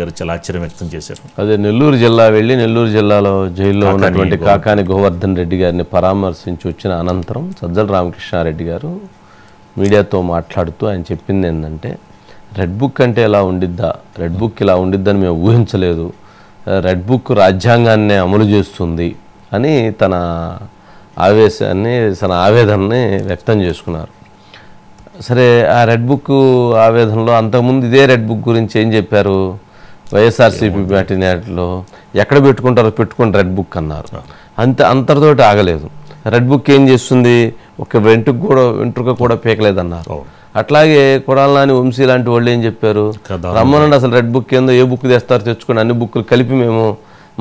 చాలా ఆశ్చర్యం వ్యక్తం చేశారు. అదే నెల్లూరు జిల్లా వెళ్ళి నెల్లూరు జిల్లాలో జైల్లో ఉన్నటువంటి కాకాని గోవర్ధన్ రెడ్డి గారిని పరామర్శించి వచ్చిన అనంతరం సజ్జల రామకృష్ణారెడ్డి గారు మీడియాతో మాట్లాడుతూ ఆయన చెప్పింది ఏంటంటే, రెడ్ బుక్ అంటే ఎలా ఉండిద్దా, రెడ్ బుక్ ఇలా ఉండిద్దని మేము ఊహించలేదు, రెడ్ బుక్ రాజ్యాంగాన్నే అమలు చేస్తుంది అని తన ఆవేశాన్ని తన ఆవేదనని వ్యక్తం చేసుకున్నారు. సరే, ఆ రెడ్ బుక్ ఆవేదనలో అంతకుముందు ఇదే రెడ్ బుక్ గురించి ఏం చెప్పారు, వైఎస్ఆర్సీపీ మ్యాటినేట్లో ఎక్కడ పెట్టుకుంటారో పెట్టుకుని రెడ్ బుక్ అన్నారు. అంతటితోటి ఆగలేదు. రెడ్ బుక్ ఏం చేస్తుంది, ఒక వెంట్రుక కూడా పీకలేదన్నారు. అట్లాగే కొడాలి నాని, వంశీ లాంటి వాళ్ళు ఏం చెప్పారు, రమ్మనండి అసలు రెడ్ బుక్ ఏందో, ఏ బుక్ తెస్తారు తెచ్చుకొని అన్ని బుక్లు కలిపి మేము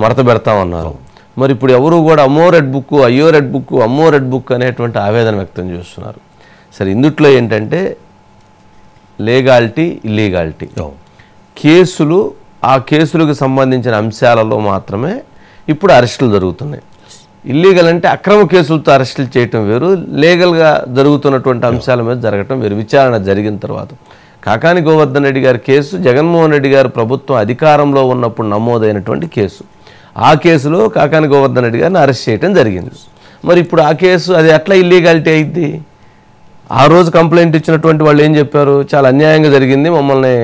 మడత పెడతామన్నారు. మరి ఇప్పుడు ఎవరు కూడా అమ్మో రెడ్ బుక్, అయ్యో రెడ్ బుక్, అమ్మో రెడ్ బుక్ అనేటువంటి ఆవేదన వ్యక్తం చేస్తున్నారు. సరే, ఇందుట్లో ఏంటంటే లీగాలిటీ, ఇల్లీగాలిటీ కేసులు, ఆ కేసులకు సంబంధించిన అంశాలలో మాత్రమే ఇప్పుడు అరెస్టులు జరుగుతున్నాయి. ఇల్లీగల్ అంటే అక్రమ కేసులతో అరెస్టులు చేయటం వేరు, లీగల్గా జరుగుతున్నటువంటి అంశాల మీద జరగటం వేరు. విచారణ జరిగిన తర్వాత కాకాని గోవర్ధన్ రెడ్డి గారి కేసు జగన్మోహన్ రెడ్డి గారు ప్రభుత్వం అధికారంలో ఉన్నప్పుడు నమోదైనటువంటి కేసు. ఆ కేసులో కాకాని గోవర్ధన్ రెడ్డి గారిని అరెస్ట్ చేయడం జరిగింది. మరి ఇప్పుడు ఆ కేసు అది ఎట్లా ఇల్లీగాలిటీ అయింది? ఆ రోజు కంప్లైంట్ ఇచ్చినటువంటి వాళ్ళు ఏం చెప్పారు, చాలా అన్యాయంగా జరిగింది, మమ్మల్ని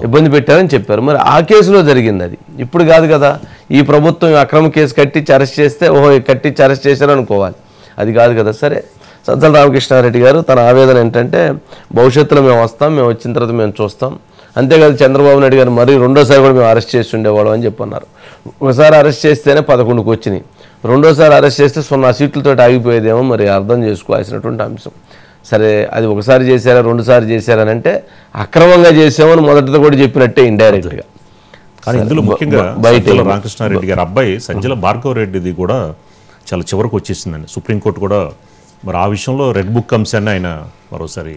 ఇబ్బంది పెట్టారని చెప్పారు. మరి ఆ కేసులో జరిగింది, అది ఇప్పుడు కాదు కదా. ఈ ప్రభుత్వం అక్రమ కేసు కట్టించి అరెస్ట్ చేస్తే ఓహో కట్టించి అరెస్ట్ చేశారు అనుకోవాలి, అది కాదు కదా. సరే, సజ్జల రామకృష్ణారెడ్డి గారు తన ఆవేదన ఏంటంటే, భవిష్యత్తులో మేము వస్తాం, మేము వచ్చిన తర్వాత మేము చూస్తాం, అంతేకాదు చంద్రబాబు నాయుడు గారు మరి రెండోసారి కూడా మేము అరెస్ట్ చేసి ఉండేవాళ్ళం అని చెప్పన్నారు. ఒకసారి అరెస్ట్ చేస్తేనే 11కు వచ్చినాయి, రెండోసారి అరెస్ట్ చేస్తే 0 సీట్లతో ఆగిపోయేదేమో, మరి అర్థం చేసుకోవాల్సినటువంటి అంశం. సరే, అది ఒకసారి చేశారా, 2 సార్లు చేశారని అంటే అక్రమంగా చేసామని మొదటితో కూడా చెప్పినట్టే ఇండైరెక్ట్గా. కానీ ఇందులో ముఖ్యంగా రామకృష్ణారెడ్డి గారి అబ్బాయి సజ్జల భార్గవ రెడ్డిది కూడా చాలా చివరకు వచ్చేసిందండి. సుప్రీంకోర్టు కూడా మరి ఆ విషయంలో రెడ్ బుక్ అంశాన్ని ఆయన మరోసారి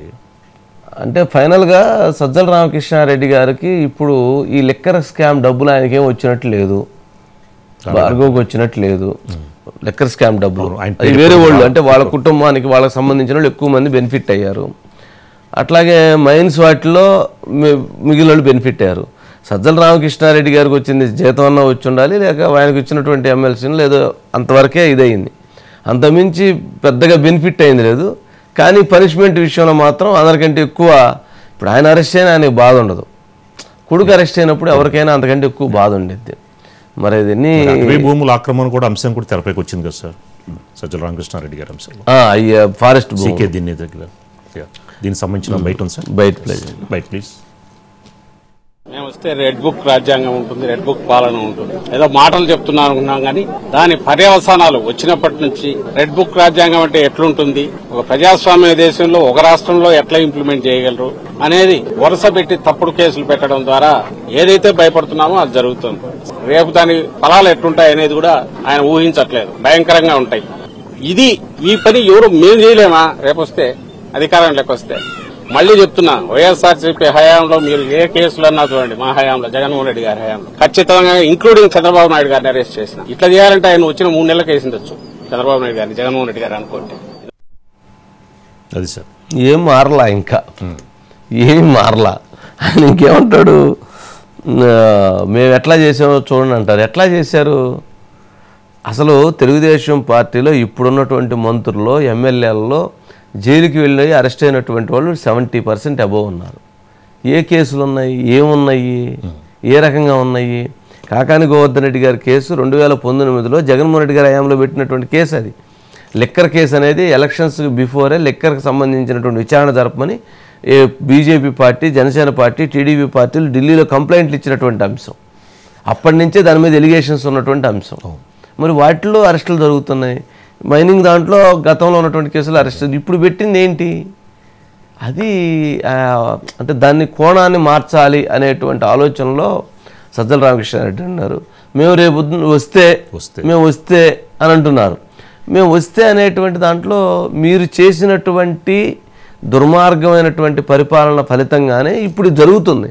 అంటే ఫైనల్గా సజ్జల రామకృష్ణారెడ్డి గారికి ఇప్పుడు ఈ లిక్కర్ స్కామ్ డబ్బులు ఆయనకేం వచ్చినట్టు లేదు, భార్గవ్కి వచ్చినట్టు లేదు. లిక్కర్ స్కామ్ డబ్బులు అది వేరే వాళ్ళు, అంటే వాళ్ళ కుటుంబానికి వాళ్ళకి సంబంధించిన వాళ్ళు ఎక్కువ మంది బెనిఫిట్ అయ్యారు. అట్లాగే మైన్స్ వాటిలో మిగిలిన వాళ్ళు బెనిఫిట్ అయ్యారు. సజ్జల రామకృష్ణారెడ్డి గారికి వచ్చింది జీతం అన్నా వచ్చి ఉండాలి, లేక ఆయనకు వచ్చినటువంటి ఎమ్మెల్సీలు లేదో అంతవరకే ఇదయింది, అంతమించి పెద్దగా బెనిఫిట్ అయింది లేదు. కానీ పనిష్మెంట్ విషయంలో మాత్రం అందరికంటే ఎక్కువ, ఇప్పుడు ఆయన అరెస్ట్ అయినా ఆయనకు బాధ ఉండదు, కొడుకు అరెస్ట్ అయినప్పుడు ఎవరికైనా అంతకంటే ఎక్కువ బాధ ఉండిద్ది. మరి అది భూముల ఆక్రమణ కూడా అంశం కూడా తెరపైకి వచ్చింది కదా సార్, సజ్జల రామకృష్ణారెడ్డి గారి అంశం ఫారెస్ట్ దీనికి సంబంధించిన బయట ఉంది సార్, బయట ప్లీజ్. మేము వస్తే రెడ్ బుక్ రాజ్యాంగం ఉంటుంది, రెడ్ బుక్ పాలన ఉంటుంది, ఏదో మాటలు చెప్తున్నాం అనుకున్నాం, కానీ దాని పర్యవసానాలు వచ్చినప్పటి నుంచి రెడ్ బుక్ రాజ్యాంగం అంటే ఎట్లుంటుంది, ఒక ప్రజాస్వామ్య దేశంలో ఒక రాష్ట్రంలో ఎట్లా ఇంప్లిమెంట్ చేయగలరు అనేది వరుస పెట్టి తప్పుడు కేసులు పెట్టడం ద్వారా ఏదైతే భయపడుతున్నామో అది జరుగుతుంది. రేపు దాని ఫలాలు ఎట్లుంటాయి అనేది కూడా ఆయన ఊహించట్లేదు, భయంకరంగా ఉంటాయి. ఈ పని ఎవరు మేము చేయలేమా? రేపొస్తే అధికారంలోకి వస్తే మళ్లీ చెప్తున్నా, వైఎస్ఆర్సీపీ హయాంలో మీరు ఏ కేసులు అన్నా చూడండి, మా హయాంలో జగన్మోహన్ రెడ్డి గారి హయాంలో ఖచ్చితంగా ఇంక్లూడింగ్ చంద్రబాబు నాయుడు గారిని అరెస్ట్ చేసిన. ఇట్లా చేయాలంటే ఆయన వచ్చిన 3 నెలలకు వేసిండొచ్చు చంద్రబాబు నాయుడు గారిని, జగన్మోహన్ రెడ్డి గారు అనుకోండి. అది సార్ ఏం మారలా, ఇంకా ఏం మారలా. ఆయన ఇంకేమంటాడు, మేము ఎట్లా చేసామో చూడండి అంటారు. ఎట్లా చేశారు అసలు? తెలుగుదేశం పార్టీలో ఇప్పుడున్నటువంటి మంత్రుల్లో, ఎమ్మెల్యేలలో జైలుకి వెళ్ళి అరెస్ట్ అయినటువంటి వాళ్ళు 70% అబోవ్ ఉన్నారు. ఏ కేసులు ఉన్నాయి, ఏమున్నాయి, ఏ రకంగా ఉన్నాయి? కాకాని గోవర్ధన్ రెడ్డి గారి కేసు 2019లో జగన్మోహన్ రెడ్డి గారి హయాంలో పెట్టినటువంటి కేసు. అది లిక్కర్ కేసు అనేది ఎలక్షన్స్ బిఫోరే లిక్కర్కి సంబంధించినటువంటి విచారణ జరపమని BJP party, Janasena party, TDP పార్టీలు ఢిల్లీలో కంప్లైంట్లు ఇచ్చినటువంటి అంశం. అప్పటి నుంచే దాని మీద ఎలిగేషన్స్ ఉన్నటువంటి అంశం. మరి వాటిలో అరెస్టులు జరుగుతున్నాయి. మైనింగ్ దాంట్లో గతంలో ఉన్నటువంటి కేసులు అరెస్ట్. ఇప్పుడు పెట్టింది ఏంటి? అది అంటే దాన్ని కోణాన్ని మార్చాలి అనేటువంటి ఆలోచనలో సజ్జల రామకృష్ణారెడ్డి అన్నారు. మేము రేపు వస్తే అని అంటున్నారు. మేము వస్తే అనేటువంటి దాంట్లో మీరు చేసినటువంటి దుర్మార్గమైనటువంటి పరిపాలన ఫలితంగానే ఇప్పుడు జరుగుతుంది.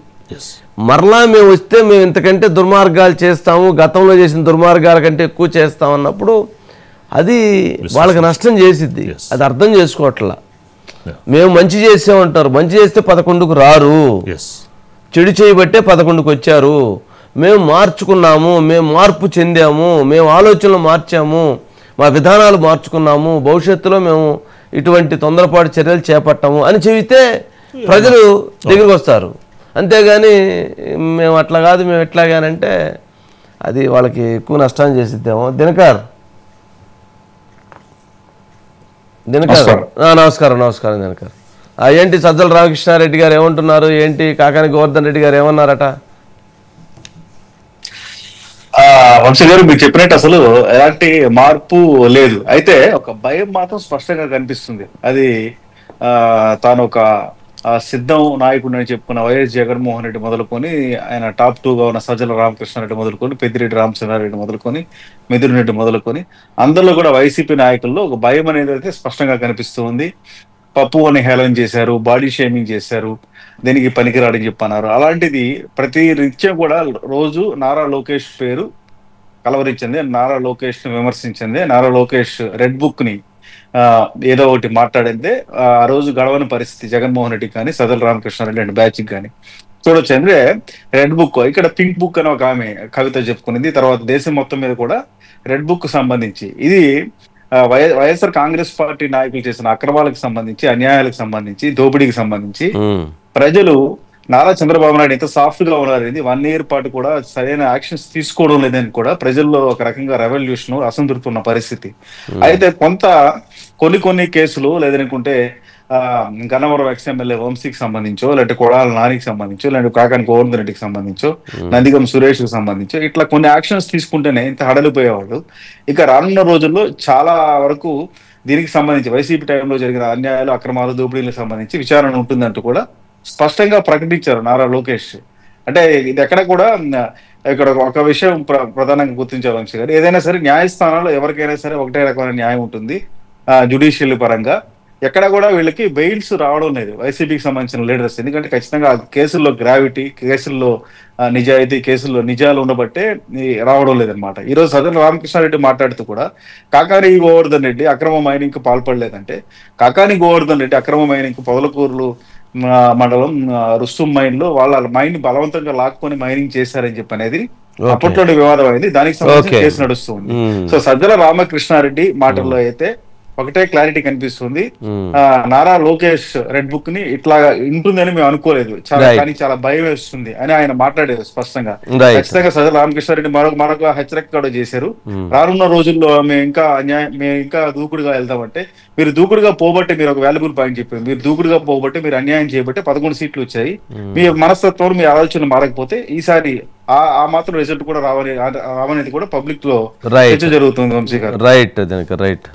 మరలా మేము వస్తే మేము ఇంతకంటే దుర్మార్గాలు చేస్తాము, గతంలో చేసిన దుర్మార్గాల కంటే ఎక్కువ చేస్తామన్నప్పుడు అది వాళ్ళకి నష్టం చేసిద్ది. అది అర్థం చేసుకోవట్లా. మేము మంచి చేసామంటారు, మంచి చేస్తే 11కు రారు, చెడు చేయబట్టే 11కు వచ్చారు. మేము మార్చుకున్నాము, మేము మార్పు చెందాము, మేము ఆలోచనలు మార్చాము, మా విధానాలు మార్చుకున్నాము, భవిష్యత్తులో మేము ఇటువంటి తొందరపాటు చర్యలు చేపట్టాము అని చెబితే ప్రజలు దగ్గరికి వస్తారు. అంతేగాని మేము అట్లా కాదు, మేము ఎట్లాగానంటే అది వాళ్ళకి ఎక్కువ నష్టాన్ని చేసిద్దాము. దినకర్ నమస్కారం. నమస్కారం దినకర్. ఏంటి సజ్జల రామకృష్ణారెడ్డి గారు ఏమంటున్నారు, ఏంటి కాకాని గోవర్ధన్ రెడ్డి గారు ఏమన్నారట? వంశీ గారు మీరు చెప్పినట్టు అసలు ఎలాంటి మార్పు లేదు. అయితే ఒక భయం మాత్రం స్పష్టంగా కనిపిస్తుంది. అది తాను ఒక సిద్ధం నాయకుడు అని చెప్పుకున్న వైఎస్ జగన్మోహన్ రెడ్డి మొదలుకొని, ఆయన టాప్ 2గా ఉన్న సజ్జల రామకృష్ణారెడ్డి మొదలుకొని, పెద్దిరెడ్డి రామచంద్రారెడ్డి మొదలుకొని, మిథున్ రెడ్డి మొదలుకొని అందరిలో కూడా వైసీపీ నాయకుల్లో ఒక భయం అనేది అయితే స్పష్టంగా కనిపిస్తూ ఉంది. పప్పు అని హేళన చేశారు, బాడీ షేమింగ్ చేశారు, దీనికి పనికిరాడని చెప్పన్నారు. అలాంటిది ప్రతి నిత్యం కూడా రోజు నారా లోకేష్ పేరు కలవరించింది, నారా లోకేష్ ని విమర్శించింది, నారా లోకేష్ రెడ్ బుక్ ని ఏదో ఒకటి మాట్లాడిందే ఆ రోజు గడవని పరిస్థితి జగన్మోహన్ రెడ్డికి కానీ సజ్జల రామకృష్ణారెడ్డి అండ్ బ్యాచ్ కానీ చూడొచ్చు. అంటే రెడ్ బుక్, ఇక్కడ పింక్ బుక్ అని ఒక ఆమె కవిత చెప్పుకునేది. తర్వాత దేశం మొత్తం మీద కూడా రెడ్ బుక్ సంబంధించి ఇది వైఎస్ఆర్ కాంగ్రెస్ పార్టీ నాయకులు చేసిన అక్రమాలకు సంబంధించి, అన్యాయాలకు సంబంధించి, దోపిడీకి సంబంధించి ప్రజలు నారా చంద్రబాబు నాయుడు ఎంత సాఫ్ట్ గా ఉన్నారనేది 1 year పాటు కూడా సరైన యాక్షన్స్ తీసుకోవడం లేదని కూడా ప్రజల్లో ఒక రకంగా రెవల్యూషన్ అసంతృప్తి ఉన్న పరిస్థితి. అయితే కొన్ని కేసులు లేదనుకుంటే గన్నవరం ఎక్స్ఎమ్మెల్యే వంశీకి సంబంధించో, లేదంటే కొడాల నానికి సంబంధించో, లేదంటే కాకాని గోవర్ధన్ రెడ్డికి సంబంధించో, నందిగం సురేష్ కి సంబంధించో ఇట్లా కొన్ని యాక్షన్స్ తీసుకుంటేనే ఇంత హడలిపోయేవాళ్ళు. ఇక రానున్న రోజుల్లో చాలా వరకు దీనికి సంబంధించి వైసీపీ టైంలో జరిగిన అన్యాయాలు, అక్రమాలు, దోపిడీలకు సంబంధించి విచారణ ఉంటుందంటూ కూడా స్పష్టంగా ప్రకటించారు నారా లోకేష్. అంటే ఇది ఎక్కడ కూడా ఇక్కడ ఒక విషయం ప్రధానంగా గుర్తించారు వంశీ గారు, ఏదైనా సరే న్యాయస్థానాల్లో ఎవరికైనా సరే ఒకటే రకమైన న్యాయం ఉంటుంది జ్యుడిషియల్ పరంగా. ఎక్కడ కూడా వీళ్ళకి బెయిల్స్ రావడం లేదు వైసీపీకి సంబంధించిన లీడర్స్. ఎందుకంటే ఖచ్చితంగా కేసుల్లో గ్రావిటీ, కేసుల్లో నిజాయితీ, కేసుల్లో నిజాలు ఉండబట్టే రావడం లేదనమాట. ఈరోజు సజ్జల రామకృష్ణారెడ్డి మాట్లాడుతూ కూడా కాకాని గోవర్ధన్ రెడ్డి అక్రమ మైనింగ్ కు పాల్పడలేదంటే, కాకాని గోవర్ధన్ రెడ్డి అక్రమ మైనింగ్ కు పొదలకూరులు మండలం రుస్తుం మైన్ లో వాళ్ళ మైన్ బలవంతంగా లాక్కొని మైనింగ్ చేశారని చెప్పి అనేది అప్పట్లో వివాదం అయింది. దానికి సంబంధించి కేసు నడుస్తుంది. సో సజ్జల రామకృష్ణారెడ్డి మాటల్లో అయితే ఒకటే క్లారిటీ కనిపిస్తుంది, నారా లోకేష్ రెడ్ బుక్ ని ఇట్లా ఉంటుందని మేము అనుకోలేదు, కానీ చాలా భయం వేస్తుంది అని ఆయన మాట్లాడారు స్పష్టంగా. ఖచ్చితంగా సజ్జల రామకృష్ణారెడ్డి మరొక హెచ్చరిక కూడా చేశారు. రానున్న రోజుల్లో మేము ఇంకా దూకుడుగా వెళ్తామంటే, మీరు దూకుడుగా పోబట్టే, మీరు ఒక వాల్యుబుల్ పాయింట్ చెప్పారు, మీరు దూకుడుగా పోబట్టే, మీరు అన్యాయం చేయబట్టే 11 సీట్లు వచ్చాయి. మీ మనస్తత్వం, మీ ఆలోచనలు మారకపోతే ఈసారి ఆ మాత్రం రిజల్ట్ కూడా రావనేది కూడా పబ్లిక్ లో చర్చ జరుగుతుంది వంశీ గారు. రైట్.